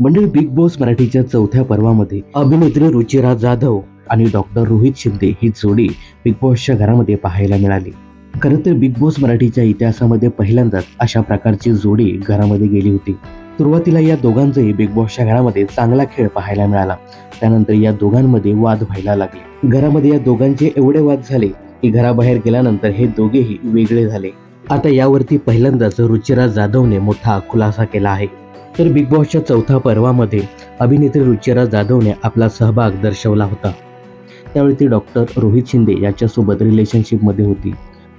मंडळी, big boss मराठीच्या चौथ्या पर्वामध्ये अभिनेत्री रुचिरा जाधव आणि डॉक्टर रोहित शिंदे ही जोडी बिग बॉसच्या घरामध्ये पाहायला मिळाली. खरं तर बिग बॉस मराठीच्या इतिहासामध्ये पहिल्यांदाच अशा प्रकारची जोडी घरामध्ये गेली होती. सुरुवातीला या दोघांचंही बिग बॉसच्या घरामध्ये चांगला खेळ पाहायला मिळाला. त्यानंतर या दोघांमध्ये वाद व्हायला लागले. घरामध्ये या दोघांचे एवढे वाद झाले की घराबाहेर गेल्यानंतर हे दोघेही वेगळे झाले. आता यावरती पहिल्यांदाच रुचिरा जाधवने मोठा खुलासा केला आहे. तर बिग बॉसच्या चौथ्या पर्वामध्ये अभिनेत्री रुचिरा जाधवने आपला सहभाग दर्शवला होता. त्यावेळी ती डॉक्टर रोहित शिंदे याच्यासोबत रिलेशनशिपमध्ये होती.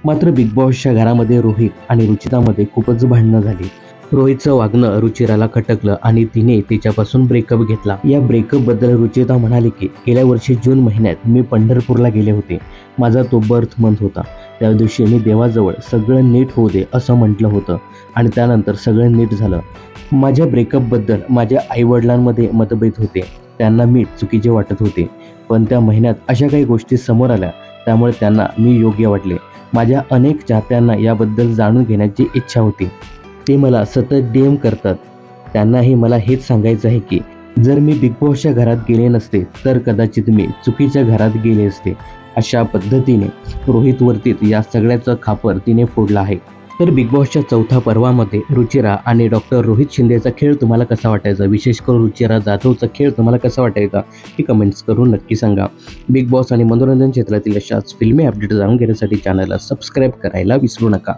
मात्र बिग बॉसच्या घरामध्ये रोहित आणि रुचितामध्ये खूपच भांडणं झाली. रोहितचं वागणं रुचिराला खटकलं आणि तिने तिच्यापासून ब्रेकअप घेतला. या ब्रेकअप बद्दल रुचिता म्हणाली की गेल्या वर्षी जून महिन्यात मी पंढरपूरला गेले होते. माझा तो बर्थ मंथ होता. त्या दिवशी मी देवाजवळ सगळं नीट होऊ दे असं म्हटलं होतं आणि त्यानंतर सगळं नीट झालं. माझ्या ब्रेकअपबद्दल माझ्या आईवडिलांमध्ये मतभेद होते. त्यांना मी चुकीचे वाटत होते, पण त्या महिन्यात अशा काही गोष्टी समोर आल्या त्यामुळे त्यांना मी योग्य वाटले. माझ्या अनेक चाहत्यांना याबद्दल जाणून घेण्याची इच्छा होती. ते मला सतत DM करतात. त्यांनाही मला हेच सांगायचं आहे की जर मी बिग बॉसच्या घरात गेले नसते तर कदाचित मी चुकीच्या घरात गेले असते. अशा पद्धतीने रोहितवरतीच या सगळ्याचं खापर तिने फोडलं आहे. तर बिग बॉसच्या चौथ्या पर्वामध्ये रुचिरा आणि डॉक्टर रोहित शिंदेचा खेळ तुम्हाला कसा वाटायचा, विशेष करून रुचिरा जाधवचा खेळ तुम्हाला कसा वाटायचा हे कमेंट्स करून नक्की सांगा. बिग बॉस आणि मनोरंजन क्षेत्रातील अशाच फिल्मी अपडेट जाणून घेण्यासाठी चॅनलला सबस्क्राईब करायला विसरू नका.